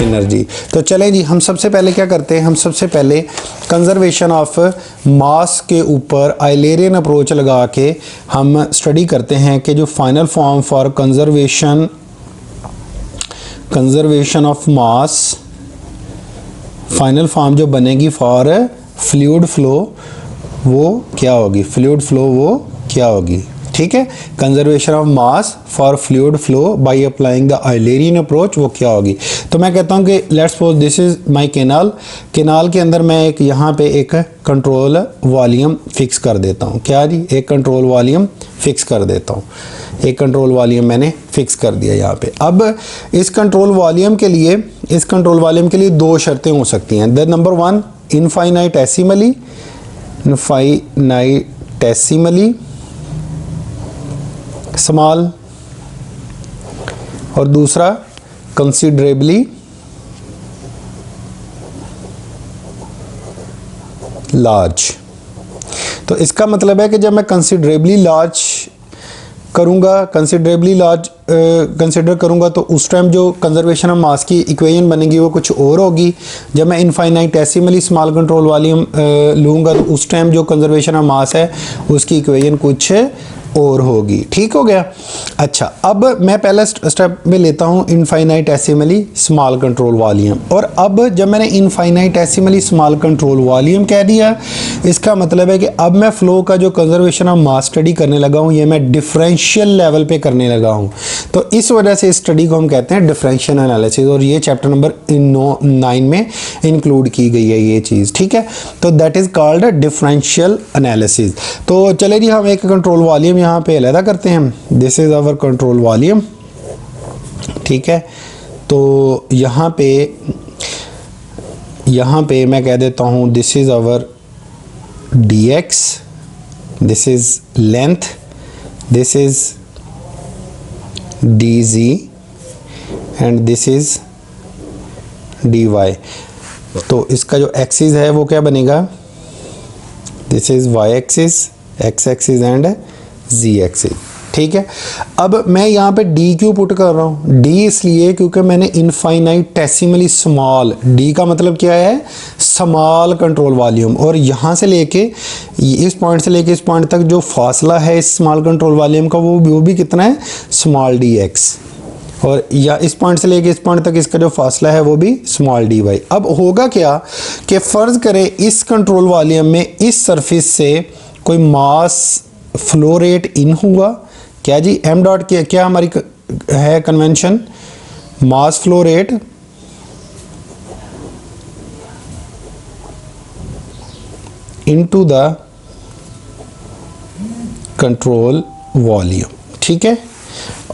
Energy. तो चलें जी, हम सबसे पहले क्या करते हैं, हम सबसे पहले कंजर्वेशन ऑफ मास के ऊपर आइलेरियन अप्रोच लगा के हम स्टडी करते हैं कि जो final form for conservation of mass, final form जो बनेगी फॉर फ्लूइड फ्लो वो क्या होगी, फ्लूइड फ्लो वो क्या होगी। ठीक है, conservation of mass for fluid flow by applying the Eulerian approach वो क्या होगी। तो मैं कहता हूँ कि let's suppose this is my canal के अंदर मैं एक यहाँ पे एक कंट्रोल वॉल्यूम फिक्स कर देता हूँ। क्या जी, एक कंट्रोल वॉल्यूम फिक्स कर देता हूँ, एक कंट्रोल वॉल्यूम मैंने फिक्स कर दिया यहाँ पे। अब इस कंट्रोल वॉल्यूम के लिए दो शर्तें हो सकती हैं। द नंबर वन, इनफाइनाइटेसिमली स्मॉल, और दूसरा कंसिडरेबली लार्ज। तो इसका मतलब है कि जब मैं कंसिडरेबली लार्ज कंसिडर करूंगा तो उस टाइम जो कंजर्वेशन ऑफ मास की इक्वेशन बनेगी वो कुछ और होगी। जब मैं इनफाइनाइटेसिमली स्मॉल कंट्रोल वॉल्यूम लूँगा तो उस टाइम जो कंजर्वेशन ऑफ मास है उसकी इक्वेशन कुछ और होगी। ठीक हो गया। अच्छा, अब मैं पहला स्टेप में लेता हूँ इनफाइनाइटेसिमली स्मॉल कंट्रोल वॉल्यूम। और अब जब मैंने इनफाइनाइटेसिमली स्मॉल कंट्रोल वॉल्यूम कह दिया, इसका मतलब है कि अब मैं फ्लो का जो कंजर्वेशन ऑफ मास स्टडी करने लगा हूँ ये मैं डिफरेंशियल लेवल पे करने लगा हूँ। तो इस वजह से इस स्टडी को हम कहते हैं डिफरेंशियल एनालिसिस, और ये चैप्टर नंबर 9 में इंक्लूड की गई है ये चीज़। ठीक है, तो that is called differential analysis. तो चले जी, हम एक कंट्रोल वॉल्यूम यहाँ पे अलहदा करते हैं। This is our control volume. ठीक है, तो यहाँ पे मैं कह देता हूँ this is our dx, this is length, this is dz and this is dy। तो इसका जो एक्सिस है वो क्या बनेगा, this is y axis, x axis and z axis. ठीक है, अब मैं यहाँ पे d क्यों पुट कर रहा हूँ, d इसलिए क्योंकि मैंने इनफाइनाइटेसिमली स्मॉल, d का मतलब क्या है, स्मॉल कंट्रोल वॉल्यूम, और यहाँ से लेके इस पॉइंट से लेके इस पॉइंट तक जो फासला है इस स्मॉल कंट्रोल वॉल्यूम का वो भी कितना है, स्मॉल dx, और या इस पॉइंट से लेके इस पॉइंट तक इसका जो फासला है वो भी स्मॉल dy। अब होगा क्या कि फ़र्ज़ करें इस कंट्रोल वॉल्यूम में इस सरफेस से कोई मास फ्लो रेट इन हुआ। क्या जी, m डॉट क्या हमारी है convention, mass flow rate into the control volume. ठीक है,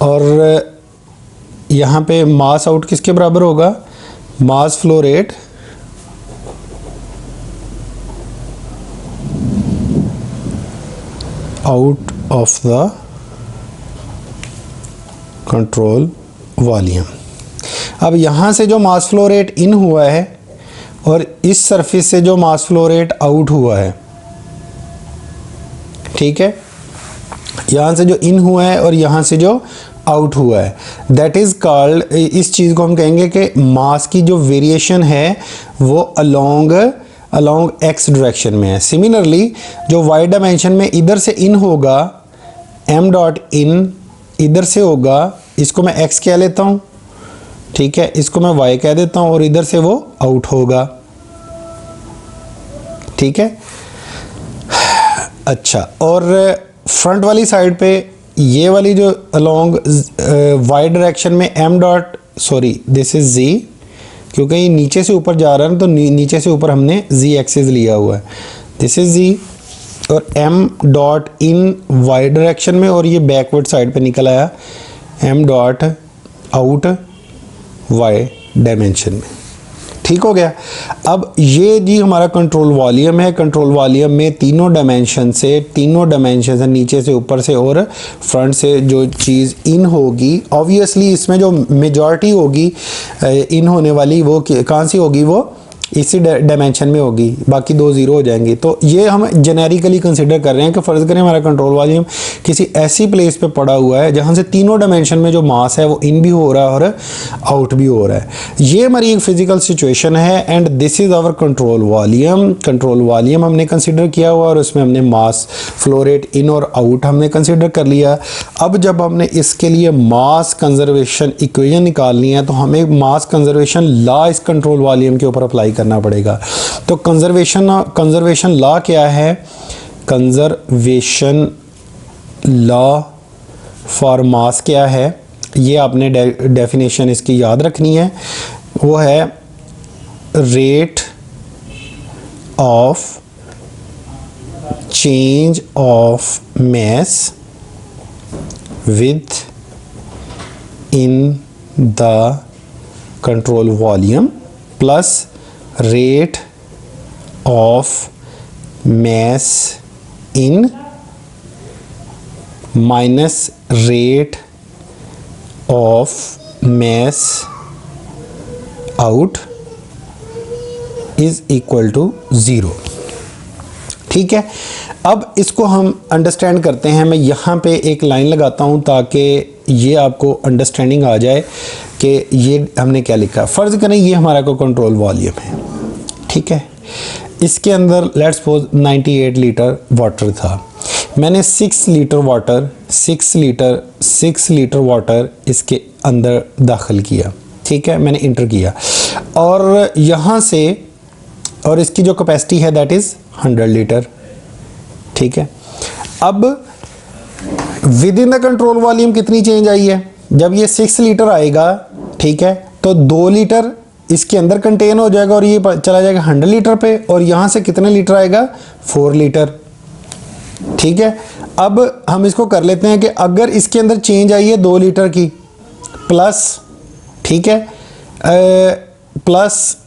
और यहाँ पे मास आउट किसके बराबर होगा, मास flow rate out of the control volume. अब यहाँ से जो मास फ्लो रेट इन हुआ है और इस सरफेस से जो मास फ्लो रेट आउट हुआ है, ठीक है, यहाँ से जो इन हुआ है और यहाँ से जो आउट हुआ है, दैट इज़ कॉल्ड, इस चीज़ को हम कहेंगे कि मास की जो वेरिएशन है वो अलोंग x डायरेक्शन में है। सिमिलरली जो y डायमेंशन में इधर से इन होगा, m डॉट इन इधर से होगा, इसको मैं x कह लेता हूँ, ठीक है, इसको मैं y कह देता हूँ, और इधर से वो आउट होगा। ठीक है, अच्छा, और फ्रंट वाली साइड पे ये वाली जो अलोंग y डायरेक्शन में m dot, sorry this is z, क्योंकि ये नीचे से ऊपर जा रहा है तो नीचे से ऊपर हमने z एक्सिस लिया हुआ है, दिस इज z, और m dot in y direction में, और ये बैकवर्ड साइड पे निकल आया m dot out y dimension में। ठीक हो गया। अब ये जी हमारा कंट्रोल वॉल्यूम है। कंट्रोल वॉल्यूम में तीनों डायमेंशन से नीचे से, ऊपर से और फ्रंट से जो चीज़ इन होगी, ऑब्वियसली इसमें जो मेजॉरिटी होगी इन होने वाली वो कहाँ सी होगी, वो इसी डायमेंशन में होगी, बाकी 2 0 हो जाएंगे। तो ये हम जेनेरिकली कंसिडर कर रहे हैं कि फ़र्ज़ करें हमारा कंट्रोल वॉल्यूम किसी ऐसी प्लेस पे पड़ा हुआ है जहाँ से तीनों डायमेंशन में जो मास है वो इन भी हो रहा है और आउट भी हो रहा है। ये हमारी एक फिजिकल सिचुएशन है and this is our control volume. Control volume हमने कंसिडर किया हुआ और उसमें हमने मास फ्लो रेट इन और आउट हमने कंसिडर कर लिया। अब जब हमने इसके लिए मास कंजर्वेशन इक्वेशन निकालनी है तो हमें मास कंजर्वेशन लॉ इस कंट्रोल वॉल्यूम के ऊपर अप्लाई करना पड़ेगा। तो कंजर्वेशन लॉ क्या है? कंजर्वेशन लॉ फॉर मास क्या है? ये आपने डेफिनेशन इसकी याद रखनी है। वो है rate of change of mass with in the control volume plus rate of mass in minus rate of mass out is equal to 0। ठीक है, अब इसको हम अंडरस्टैंड करते हैं। मैं यहाँ पे एक लाइन लगाता हूँ ताकि ये आपको अंडरस्टैंडिंग आ जाए कि ये हमने क्या लिखा। फ़र्ज़ करें ये हमारा को कंट्रोल वॉल्यूम है, ठीक है। इसके अंदर लेट्स सपोज 98 लीटर वाटर था। मैंने 6 लीटर वाटर इसके अंदर दाखिल किया, ठीक है, मैंने इंटर किया और यहाँ से, और इसकी जो कैपेसिटी है दैट इज़ 100 लीटर, ठीक है। अब with in the control volume कितनी चेंज आई है? जब ये 6 लीटर आएगा, ठीक है, तो 2 लीटर इसके अंदर कंटेन हो जाएगा और ये चला जाएगा 100 लीटर पे, और यहाँ से कितने लीटर आएगा? 4 लीटर, ठीक है। अब हम इसको कर लेते हैं कि अगर इसके अंदर चेंज आई है 2 लीटर की प्लस, ठीक है, प्लस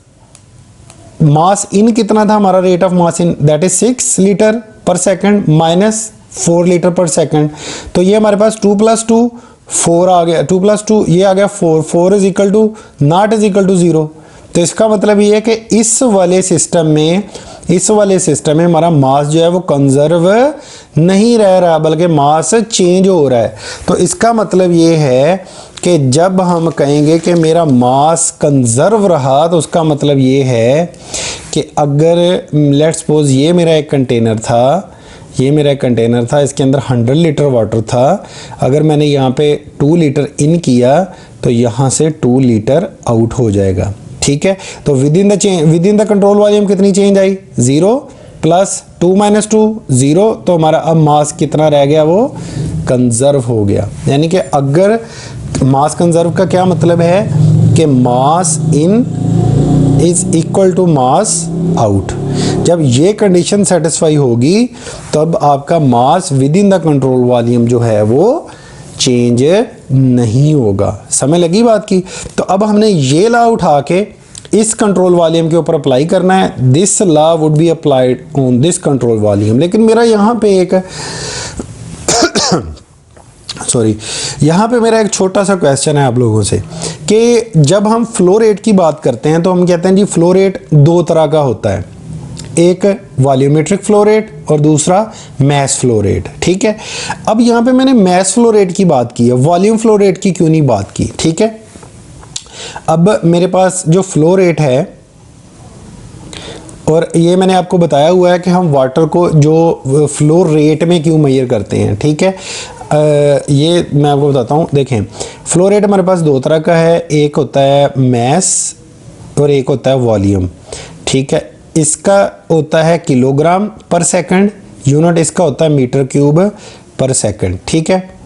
मास इन कितना था हमारा? Rate of mass in that is 6 litre पर सेकंड माइनस 4 लीटर पर सेकंड। तो ये हमारे पास 2 + 2 4 आ गया, 2 + 2 ये आ गया 4, 4 is equal to not is equal to 0। तो इसका मतलब ये है कि इस वाले सिस्टम में हमारा मास जो है वो कंजर्व नहीं रह रहा बल्कि मास चेंज हो रहा है। तो इसका मतलब ये है कि जब हम कहेंगे कि मेरा मास कंजर्व रहा तो उसका मतलब ये है कि अगर लेट्स सपोज ये मेरा एक कंटेनर था, इसके अंदर 100 लीटर वाटर था। अगर मैंने यहाँ पे 2 लीटर इन किया तो यहाँ से 2 लीटर आउट हो जाएगा, ठीक है। तो with in the control volume कितनी चेंज आई? 0 प्लस 2 - 2 0। तो हमारा अब मास कितना रह गया? वो कंजर्व हो गया। यानी कि अगर मास कंजर्व का क्या मतलब है कि mass in is equal to mass out. जब ये कंडीशन सेटिस्फाई होगी तब आपका mass within the control volume जो है वो चेंज नहीं होगा। समझ लगी बात की? तो अब हमने ये लॉ उठा के इस कंट्रोल वॉल्यूम के ऊपर अप्लाई करना है। This law would be applied on this control volume. लेकिन मेरा यहाँ पे एक यहाँ पे मेरा एक छोटा सा क्वेश्चन है आप लोगों से कि जब हम फ्लो रेट की बात करते हैं तो हम कहते हैं जी फ्लो रेट 2 तरह का होता है, एक वॉल्यूमेट्रिक फ्लो रेट और दूसरा मैस फ्लो रेट, ठीक है। अब यहाँ पे मैंने मैस फ्लो रेट की बात की है, वॉल्यूम फ्लो रेट की क्यों नहीं बात की, ठीक है। अब मेरे पास जो फ्लो रेट है, और ये मैंने आपको बताया हुआ है कि हम वाटर को जो फ्लो रेट में क्यों मेजर करते हैं, ठीक है। ये मैं आपको बताता हूँ। देखें, फ्लो रेट हमारे पास 2 तरह का है, एक होता है मैस और एक होता है वॉल्यूम, ठीक है। इसका होता है किलोग्राम पर सेकंड, यूनिट इसका होता है मीटर क्यूब पर सेकंड, ठीक है।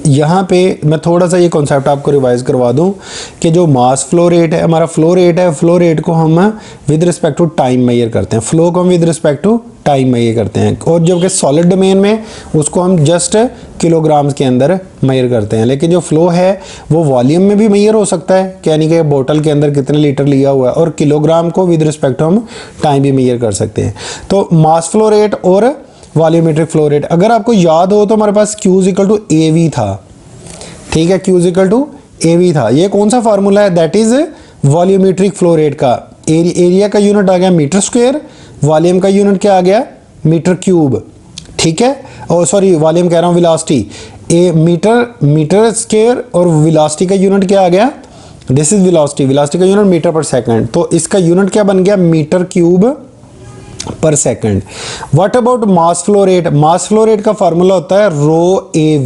यहाँ पे मैं थोड़ा सा ये कॉन्सेप्ट आपको रिवाइज करवा दूँ कि जो मास फ्लो रेट है, हमारा फ्लो रेट को हम with respect to time measure करते हैं, फ्लो को हम with respect to time measure करते हैं। और जबकि सॉलिड डोमेन में उसको हम जस्ट किलोग्राम्स के अंदर मेजर करते हैं। लेकिन जो फ्लो है वो वॉल्यूम में भी मेजर हो सकता है, यानी कि बोतल के अंदर कितने लीटर लिया हुआ है, और किलोग्राम को विद रिस्पेक्ट टू हम टाइम भी मेजर कर सकते हैं। तो मास फ्लो रेट और वॉल्यूमेट्रिक फ्लो रेट, अगर आपको याद हो तो हमारे पास Q = AV था, ठीक है। Q = AV था। ये कौन सा फार्मूला है? That is volumetric flow rate का। एरिया का यूनिट आ गया मीटर स्क्वायर, वॉल्यूम का यूनिट क्या आ गया मीटर क्यूब, ठीक है। और सॉरी वॉल्यूम कह रहा हूँ, वेलोसिटी ए मीटर स्क्वायर और वेलोसिटी का यूनिट क्या आ गया, दिस इज वेलोसिटी का यूनिट मीटर पर सेकंड, तो इसका यूनिट क्या बन गया metre cube per second. What about mass flow rate, mass flow rate का फार्मूला होता है rho A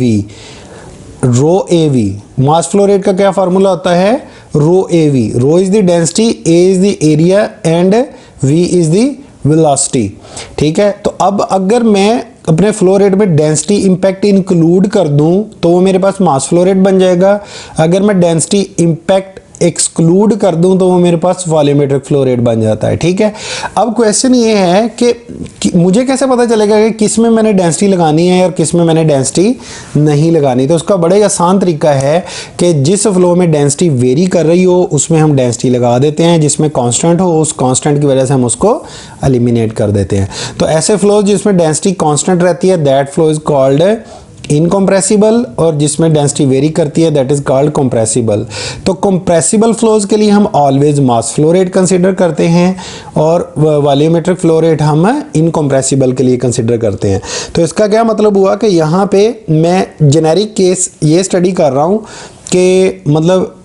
V, mass flow rate का क्या फार्मूला होता है rho A V, rho is the density, A is the area and V is the velocity, ठीक है। तो अब अगर मैं अपने फ्लो रेट में डेंसिटी इंपैक्ट इंक्लूड कर दूं तो वो मेरे पास मास फ्लो रेट बन जाएगा, अगर मैं डेंसिटी इंपैक्ट एक्सक्लूड कर दूं तो वो मेरे पास वॉल्यूमेट्रिक फ्लो रेट बन जाता है, ठीक है। अब क्वेश्चन ये है कि मुझे कैसे पता चलेगा कि किस में मैंने डेंसिटी लगानी है और किस में मैंने डेंसिटी नहीं लगानी, तो उसका बड़ा ही आसान तरीका है कि जिस फ्लो में डेंसिटी वेरी कर रही हो उसमें हम डेंसिटी लगा देते हैं, जिसमें कांस्टेंट हो उस कांस्टेंट की वजह से हम उसको एलिमिनेट कर देते हैं। तो ऐसे फ्लो जिसमें डेंसिटी कांस्टेंट रहती है that flow is called incompressible, और जिसमें डेंसिटी वेरी करती है दैट इज कॉल्ड कंप्रेसिबल। तो कंप्रेसिबल फ्लोज के लिए हम ऑलवेज मास फ्लो रेट कंसिडर करते हैं और वॉल्यूमेट्रिक फ्लो रेट हम इनकम्प्रेसिबल के लिए कंसिडर करते हैं। तो इसका क्या मतलब हुआ कि यहाँ पे मैं जेनेरिक केस ये स्टडी कर रहा हूँ कि मतलब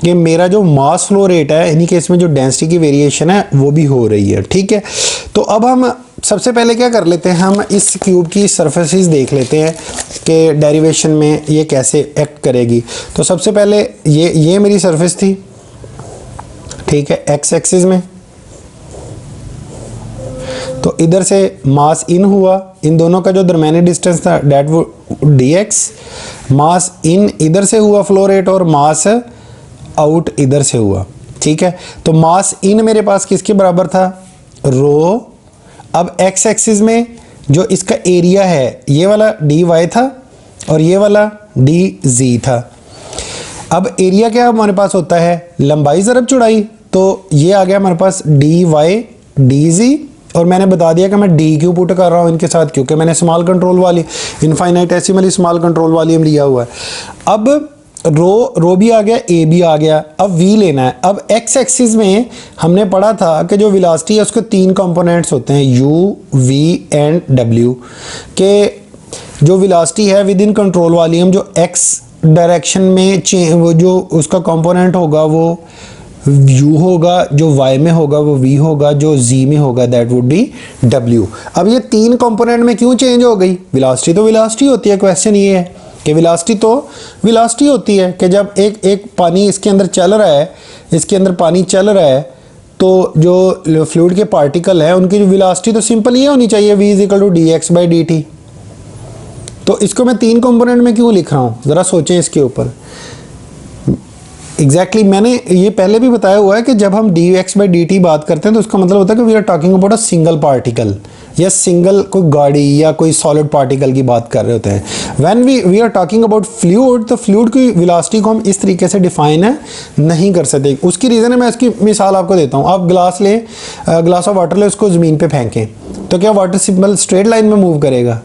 कि मेरा जो मास फ्लो रेट है इन्हीं केस में जो डेंसिटी की वेरिएशन है वो भी हो रही है, ठीक है। तो अब हम सबसे पहले क्या कर लेते हैं, हम इस क्यूब की सरफेसेस देख लेते हैं कि डेरिवेशन में ये कैसे एक्ट करेगी। तो सबसे पहले ये मेरी सरफेस थी, ठीक है, एक्स एक्सिस में, तो इधर से मास इन हुआ, इन दोनों का जो दरमियानी डिस्टेंस था डेट वो dx, मास इन इधर से हुआ फ्लो रेट और मास आउट इधर से हुआ, ठीक है। तो मास इन मेरे पास किसके बराबर था रो, अब एक्स एक्सिस में जो इसका एरिया है ये वाला dy था और ये वाला dz था। अब एरिया क्या हमारे पास होता है लंबाई ज़रब चौड़ाई, तो ये आ गया हमारे पास dy dz, और मैंने बता दिया कि मैं dq पुट कर रहा हूँ इनके साथ क्योंकि मैंने स्मॉल कंट्रोल वाली इनफाइनाइटेसिमली स्मॉल कंट्रोल वॉल्यूम लिया हुआ है। अब रो भी आ गया, ए भी आ गया, अब वी लेना है। अब एक्स एक्सिस में हमने पढ़ा था कि जो वेलोसिटी है उसके तीन कंपोनेंट्स होते हैं यू वी एंड डब्ल्यू, के जो वेलोसिटी है विद इन कंट्रोल वॉल्यूम जो एक्स डायरेक्शन में वो जो उसका कंपोनेंट होगा वो u होगा, जो y में होगा वो v होगा, जो z में होगा दैट वुड बी w। अब ये तीन कंपोनेंट में क्यों चेंज हो गई, वेलोसिटी तो वेलोसिटी होती है, क्वेश्चन ये है कि वेलोसिटी तो वेलोसिटी होती है कि जब एक पानी इसके अंदर चल रहा है, इसके अंदर पानी चल रहा है तो जो फ्लूइड के पार्टिकल है उनकी वेलोसिटी तो सिंपल ये होनी चाहिए v is equal to dx/dt। तो इसको मैं तीन कंपोनेंट में क्यों लिख रहा हूँ, ज़रा सोचें इसके ऊपर। एग्जैक्टली मैंने ये पहले भी बताया हुआ है कि जब हम dx/dt बात करते हैं तो उसका मतलब होता है कि we are talking about a single particle या सिंगल कोई गाड़ी या कोई सॉलिड पार्टिकल की बात कर रहे होते हैं। When we are talking about fluid, तो फ्लूइड की वेलोसिटी को हम इस तरीके से डिफाइन नहीं कर सकते। उसकी रीज़न है, मैं इसकी मिसाल आपको देता हूँ। आप ग्लास लें, ग्लास ऑफ वाटर लें, उसको ज़मीन पर फेंकें तो क्या वाटर सिंपल स्ट्रेट लाइन में मूव करेगा?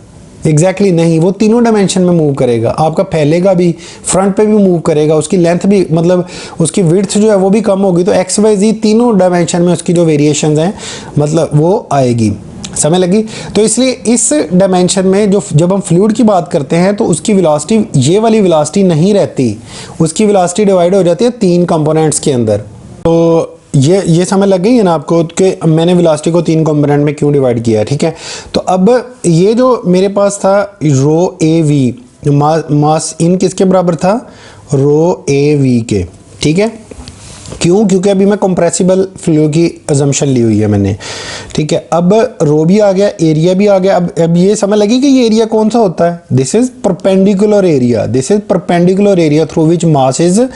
एग्जैक्टली नहीं, वो तीनों डायमेंशन में मूव करेगा। आपका फैलेगा भी, फ्रंट पे भी मूव करेगा, उसकी लेंथ भी मतलब उसकी विड्थ जो है वो भी कम होगी। तो एक्स वाई जी तीनों डायमेंशन में उसकी जो वेरिएशंस हैं मतलब वो आएगी, समझ लगी। तो इसलिए इस डायमेंशन में जो जब हम फ्लूइड की बात करते हैं तो उसकी वेलोसिटी ये वाली वेलोसिटी नहीं रहती, उसकी वेलोसिटी डिवाइड हो जाती है तीन कंपोनेंट्स के अंदर। तो ये समझ लग गई है ना आपको कि मैंने वेलोसिटी को तीन कंपोनेंट में क्यों डिवाइड किया है, ठीक है। तो अब ये जो मेरे पास था रो ए वी, मास इन किसके बराबर था रो ए वी के, ठीक है। क्यों? क्योंकि अभी मैं कंप्रेसिबल फ्लो की अजम्पशन ली हुई है मैंने, ठीक है। अब रो भी आ गया, एरिया भी आ गया। अब ये समझ लगी कि ये एरिया कौन सा होता है, this is perpendicular area, this is perpendicular area through which mass is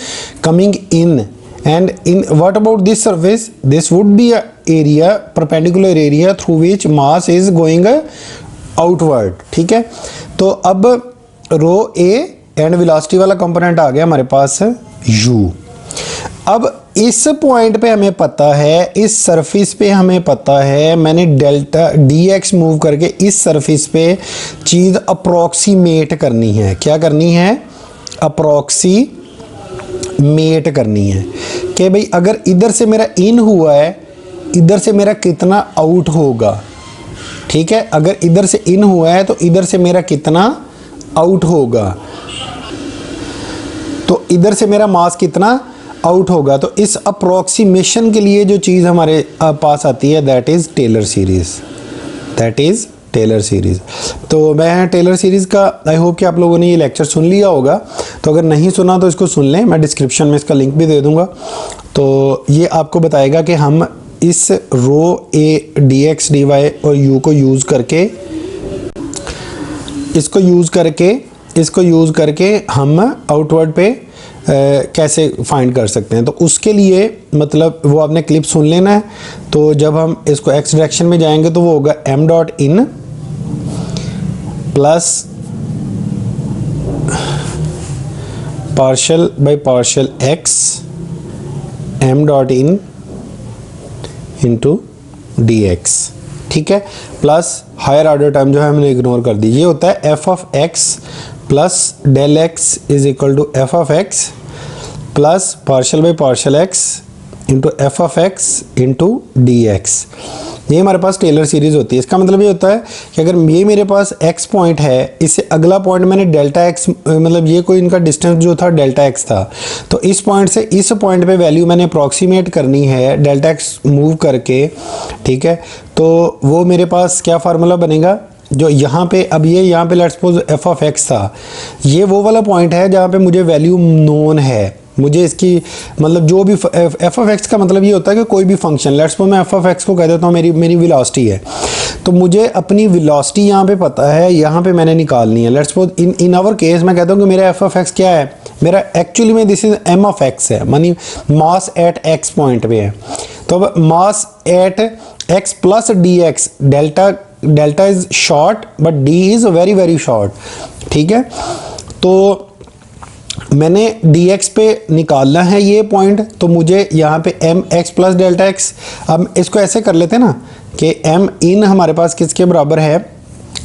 coming in. And in what about this surface? This would be a area, perpendicular area through which mass is going outward, ठीक है। तो अब रो A and velocity वाला component आ गया हमारे पास u। अब इस point पे हमें पता है, इस सरफेस पे हमें पता है, मैंने डेल्टा dx मूव करके इस सरफेस पे चीज़ अप्रोक्सीमेट करनी है। क्या करनी है? अप्रोक्सीमेट करनी है कि भाई अगर इधर से मेरा इन हुआ है, इधर से मेरा कितना आउट होगा, ठीक है। अगर इधर से इन हुआ है तो इधर से मेरा कितना आउट होगा, तो इधर से मेरा मास कितना आउट होगा। तो इस अप्रोक्सीमेशन के लिए जो चीज़ हमारे पास आती है that is Taylor series, that is Taylor series. तो मैं टेलर सीरीज़ का आई होप कि आप लोगों ने ये लेक्चर सुन लिया होगा। तो अगर नहीं सुना तो इसको सुन लें, मैं डिस्क्रिप्शन में इसका लिंक भी दे दूँगा। तो ये आपको बताएगा कि हम इस rho A D X D Y और यू को यूज़ करके इसको यूज़ करके हम आउटवर्ड पे कैसे फाइंड कर सकते हैं। तो उसके लिए मतलब वो आपने क्लिप सुन लेना है। तो जब हम इसको एक्स डायरेक्शन में जाएंगे तो वो होगा m dot in plus partial by partial x m dot in into D x, ठीक है, प्लस हायर ऑर्डर टर्म जो है हमने इग्नोर कर दी। ये होता है F of X plus del X is equal to F of X plus partial by partial X into F of X into D X. ये हमारे पास टेलर सीरीज़ होती है। इसका मतलब ये होता है कि अगर ये मेरे पास x पॉइंट है, इससे अगला पॉइंट मैंने डेल्टा x, मतलब ये कोई इनका डिस्टेंस जो था डेल्टा x था, तो इस पॉइंट से इस पॉइंट पे वैल्यू मैंने अप्रॉक्सीमेट करनी है डेल्टा x मूव करके, ठीक है। तो वो मेरे पास क्या फार्मूला बनेगा, जो यहाँ पे अब ये यहाँ पे let's suppose F of x था, ये वो वाला पॉइंट है जहाँ पे मुझे वैल्यू नोन है। मुझे इसकी मतलब जो भी एफ ऑफ एक्स का मतलब ये होता है कि कोई भी फंक्शन, लेट्स सपोज मैं एफ ऑफ एक्स को कह देता हूँ मेरी वेलोसिटी है, तो मुझे अपनी वेलोसिटी यहाँ पे पता है, यहाँ पे मैंने निकालनी है। Let's suppose in our case मैं कहता हूँ कि मेरा एफ ऑफ एक्स क्या है, मेरा एक्चुअली में this is M of X है, मानी मास एट एक्स पॉइंट पे है। तो अब mass at x plus D x, delta is short but D is very very short, ठीक है। तो मैंने dx पे निकालना है ये पॉइंट, तो मुझे यहाँ पे M X plus delta X, अब इसको ऐसे कर लेते हैं ना कि m इन हमारे पास किसके बराबर है,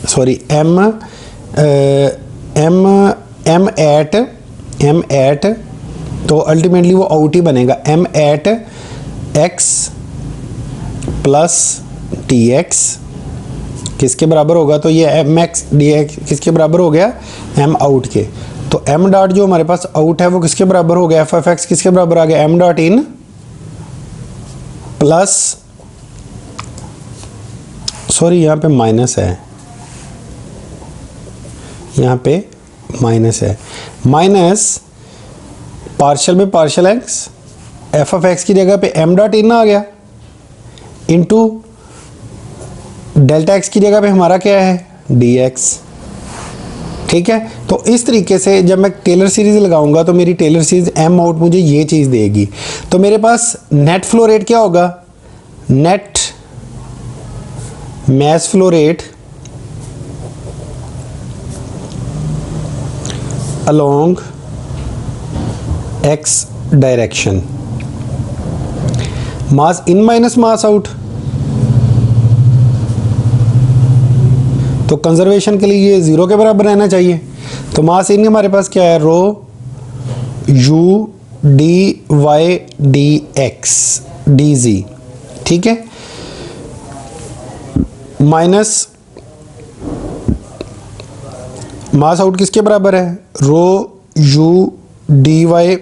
सॉरी m एट, तो अल्टीमेटली वो आउट ही बनेगा, m at x plus D X किसके बराबर होगा, तो ये m एक्स डी एक्स किसके बराबर हो गया, m आउट के। तो m डॉट जो हमारे पास आउट है वो किसके बराबर हो गया, एफ ऑफ एक्स किसके बराबर आ गया, m dot in plus, sorry यहाँ पे माइनस है, यहाँ पे माइनस है, माइनस पार्शल में partial x, F of x की जगह पे m डॉट इन आ गया, इंटू डेल्टा एक्स की जगह पे हमारा क्या है, डी एक्स, ठीक है। तो इस तरीके से जब मैं टेलर सीरीज लगाऊंगा तो मेरी टेलर सीरीज एम आउट मुझे ये चीज़ देगी। तो मेरे पास नेट फ्लो रेट क्या होगा, net mass flow rate along X direction, mass in minus mass out. तो कंजर्वेशन के लिए ये जीरो के बराबर रहना चाहिए। तो मास इन हमारे पास क्या है, rho U D Y D X D Z, ठीक है, माइनस मास आउट किसके बराबर है, rho U D Y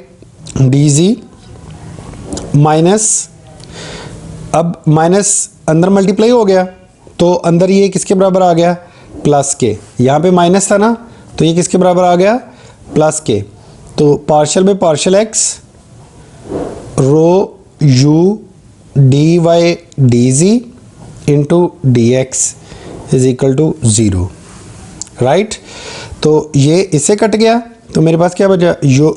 D Z minus, अब माइनस अंदर मल्टीप्लाई हो गया तो अंदर ये किसके बराबर आ गया, प्लस के, यहाँ पे माइनस था ना तो ये किसके बराबर आ गया, प्लस के। तो पार्शल में partial X rho U D Y D Z into D X is equal to zero, right. तो ये इससे कट गया तो मेरे पास क्या बचा, U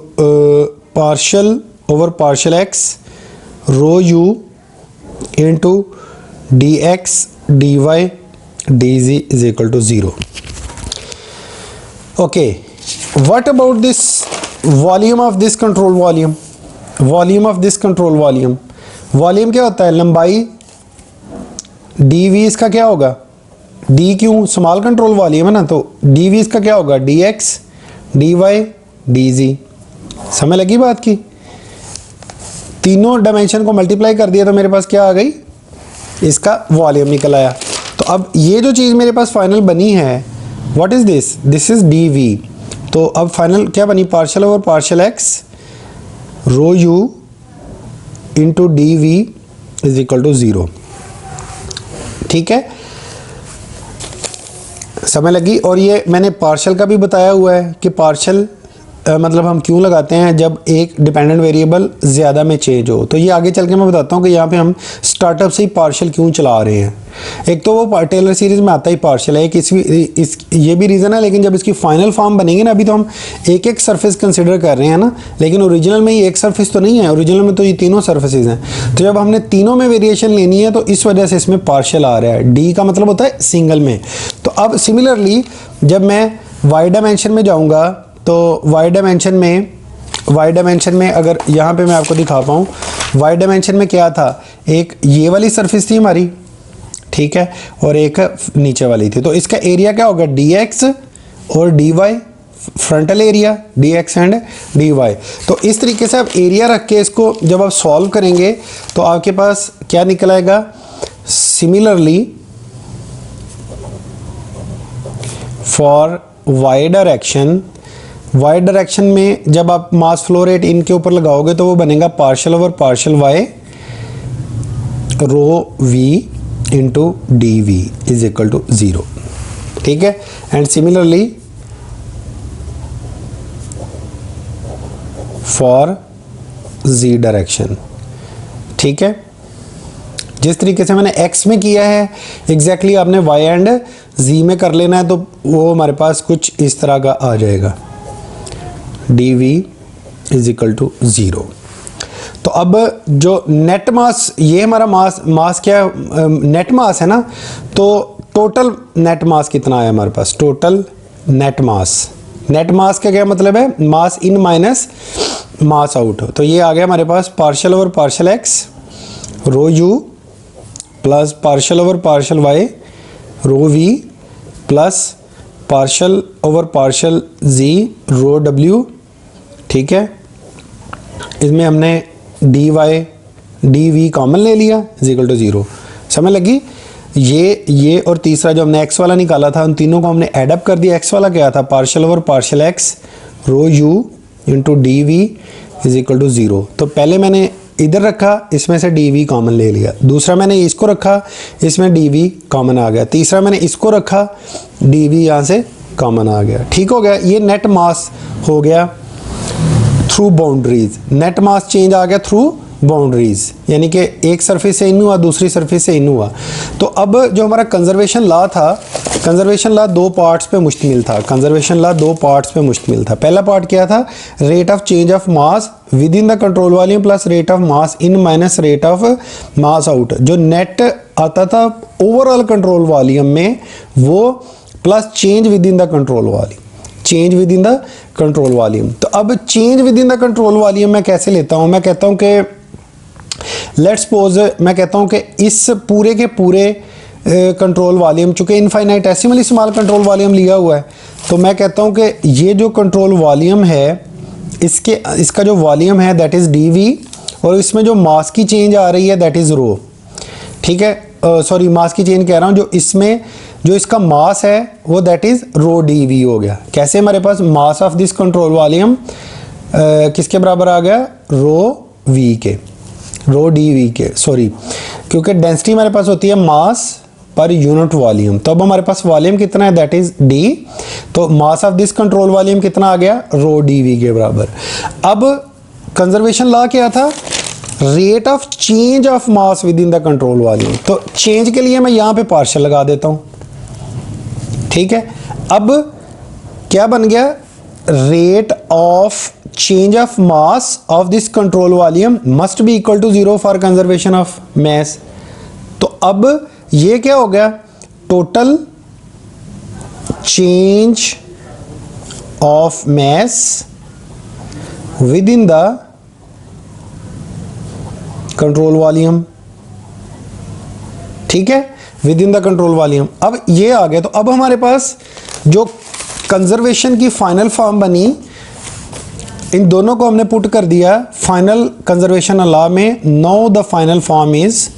partial over partial X rho U into D X D Y dz is equal to 0. Okay, what about this volume of this control volume, volume of this control volume, volume क्या होता है, लंबाई, dv इसका क्या होगा, d क्यों small control volume है ना, तो dv इसका क्या होगा, dx dy dz। समझ लगी बात की, तीनों डायमेंशन को मल्टीप्लाई कर दिया तो मेरे पास क्या आ गई, इसका वॉल्यूम निकल आया। तो अब ये जो चीज़ मेरे पास फाइनल बनी है, what is this, this is D V. तो अब फाइनल क्या बनी, partial over partial X rho U into D V is equal to 0। ठीक है, समझ लगी। और ये मैंने पार्शियल का भी बताया हुआ है कि पार्शियल मतलब हम क्यों लगाते हैं जब एक डिपेंडेंट वेरिएबल ज़्यादा में चेंज हो। तो ये आगे चल के मैं बताता हूँ कि यहाँ पे हम स्टार्टअप से ही पार्शियल क्यों चला रहे हैं। एक तो वो टेलर सीरीज़ में आता ही पार्शियल है, ये भी रीज़न है, लेकिन जब इसकी फाइनल फॉर्म बनेगी ना, अभी तो हम एक एक सरफेस कंसिडर कर रहे हैं ना, लेकिन ओरिजिनल में ये एक सरफेस तो नहीं है, ओरिजिनल में तो ये तीनों सरफेसेज हैं। तो जब हमने तीनों में वेरिएशन लेनी है तो इस वजह से इसमें पार्शियल आ रहा है। डी का मतलब होता है सिंगल में। तो अब सिमिलरली जब मैं वाई डायमेंशन में जाऊँगा तो वाई डायमेंशन में अगर यहाँ पे मैं आपको दिखा पाऊँ, वाई डायमेंशन में क्या था, एक ये वाली सरफेस थी हमारी, ठीक है, और एक नीचे वाली थी। तो इसका एरिया क्या होगा, डी एक्स और D Y, frontal area D X and D Y. तो इस तरीके से आप एरिया रख के इसको जब आप सॉल्व करेंगे तो आपके पास क्या निकल आएगा, सिमिलरली फॉर वाई डायरेक्शन में जब आप मास फ्लो रेट इनके ऊपर लगाओगे तो वो बनेगा partial over partial Y rho V into D V is equal to 0। ठीक है, and similarly for Z direction. ठीक है, जिस तरीके से मैंने x में किया है एग्जैक्टली आपने y एंड z में कर लेना है, तो वो हमारे पास कुछ इस तरह का आ जाएगा, D V is equal to 0। तो अब जो नेट मास, ये हमारा मास क्या नेट मास है ना, तो टोटल नेट मास कितना है हमारे पास, टोटल नेट मास का क्या मतलब है, मास इन माइनस मास आउट। तो ये आ गया हमारे पास partial over partial X rho U plus partial over partial Y rho V plus partial over partial Z rho W. ठीक है, इसमें हमने D Y D V common ले लिया इज इक्वल टू 0। समझ लगी। ये और तीसरा जो हमने एक्स वाला निकाला था, उन तीनों को हमने एडअप कर दिया। एक्स वाला क्या था, partial over partial X rho U into D V is equal to 0। तो पहले मैंने इधर रखा, इसमें से डी वी कॉमन ले लिया। दूसरा मैंने इसको रखा, इसमें डी वी कॉमन आ गया। तीसरा मैंने इसको रखा, डी वी यहाँ से कॉमन आ गया। ठीक हो गया, ये नेट मास हो गया through boundaries. Net mass change आ गया थ्रू बाउंड्रीज, यानी कि एक सरफेस से इन हुआ, दूसरी सरफेस से इन हुआ। तो अब जो हमारा कंजर्वेशन लॉ था, कंजर्वेशन लॉ दो पार्ट्स पे मुश्तमिल था। पहला पार्ट क्या था, rate of change of mass within the control volume plus rate of mass in minus rate of mass out. जो नेट आता था ओवरऑल कंट्रोल वॉल्यूम में, वो plus change with in the control volume. तो अब change with in the control volume मैं कैसे लेता हूं, मैं कहता हूं कि लेट्स सपोज, मैं कहता हूं कि इस पूरे के पूरे कंट्रोल वॉल्यूम, चूंकि इनफाइनाइटेसिमली स्मॉल कंट्रोल वॉल्यूम लिया हुआ है, तो मैं कहता हूं कि ये जो कंट्रोल वॉल्यूम है, इसका जो वॉल्यूम है दैट इज डी वी, और इसमें जो मास की चेंज आ रही है दैट इज रो। ठीक है, सॉरी मास की चेंज कह रहा हूं, जो इसमें जो इसका मास है वो that is rho D V हो गया। कैसे, हमारे पास mass of this control volume किसके बराबर आ गया, रो डी वी के, सॉरी, क्योंकि डेंसिटी हमारे पास होती है मास पर यूनिट वॉल्यूम। तो अब हमारे पास वॉल्यूम कितना है, दैट इज डी। तो mass of this control volume कितना आ गया, रो डी वी के बराबर। अब कंजर्वेशन लॉ क्या था, rate of change of mass within the control volume. तो चेंज के लिए मैं यहां पे पार्शियल लगा देता हूं। ठीक है, अब क्या बन गया, rate of change of mass of this control volume must be equal to 0 for conservation of mass. तो अब ये क्या हो गया, total change of mass within the control volume. ठीक है, within the control volume. अब ये आ गया, तो अब हमारे पास जो कंजर्वेशन की फाइनल फॉर्म बनी, इन दोनों को हमने पुट कर दिया फाइनल कंजर्वेशन लॉ में। Now the final form is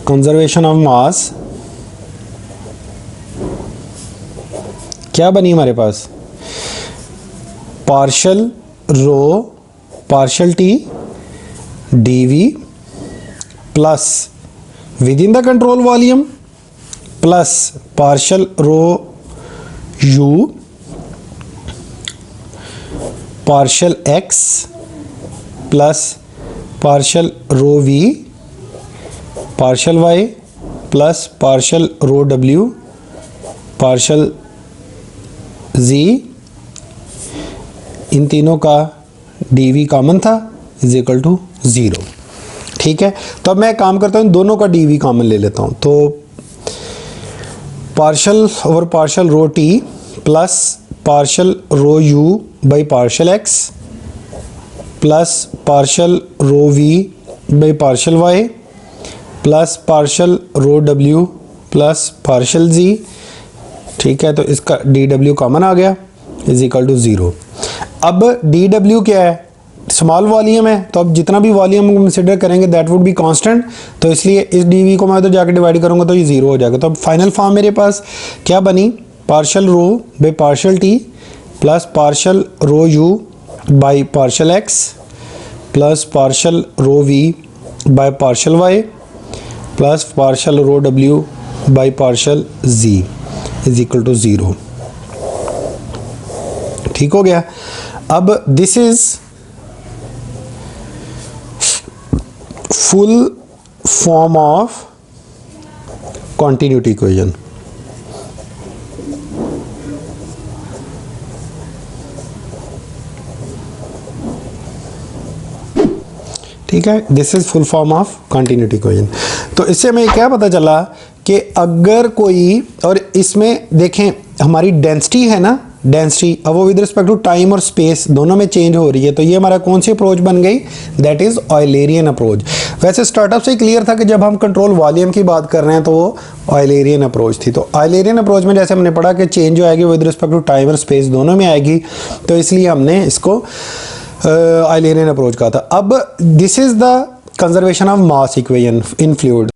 conservation of mass क्या बनी हमारे पास, partial rho partial T dv plus within the control volume plus partial rho u partial x plus partial rho v partial y plus partial rho w partial z, इन तीनों का dv common था is equal to 0। ठीक है, तो अब मैं काम करता हूँ, दोनों का dv कॉमन ले लेता हूँ। तो partial over partial rho t plus partial rho u by partial x plus partial rho v by partial y plus partial rho w plus partial z। ठीक है, तो इसका dw कॉमन आ गया इज इक्वल टू 0। अब dw क्या है, small volume है, तो अब जितना भी वॉल्यूम कंसिडर करेंगे दैट वुड बी कांस्टेंट, तो इसलिए इस dv को मैं तो जाकर डिवाइड करूंगा तो ये 0 हो जाएगा। तो अब फाइनल फॉर्म मेरे पास क्या बनी, partial rho by partial t plus partial rho u by partial x plus partial rho v by partial y plus partial rho w by partial z is equal to 0। ठीक हो गया। अब this is full form of continuity equation. ठीक है, this is full form of continuity equation. तो इससे हमें क्या पता चला कि अगर कोई, और इसमें देखें हमारी डेंसिटी है ना, डेंसिटी अब वो विद रिस्पेक्ट टू टाइम और स्पेस दोनों में चेंज हो रही है, तो ये हमारा कौन सी अप्रोच बन गई, दैट इज ऑयलेरियन अप्रोच। वैसे स्टार्टअप से ही क्लियर था कि जब हम कंट्रोल वॉल्यूम की बात कर रहे हैं तो वो ऑयलेरियन अप्रोच थी। तो ऑयलेरियन अप्रोच में जैसे हमने पढ़ा कि चेंज जो आएगी विद रिस्पेक्ट टू टाइम और स्पेस दोनों में आएगी, तो इसलिए हमने इसको ऑयलेरियन अप्रोच कहा था। अब this is the conservation of mass equation in fluid.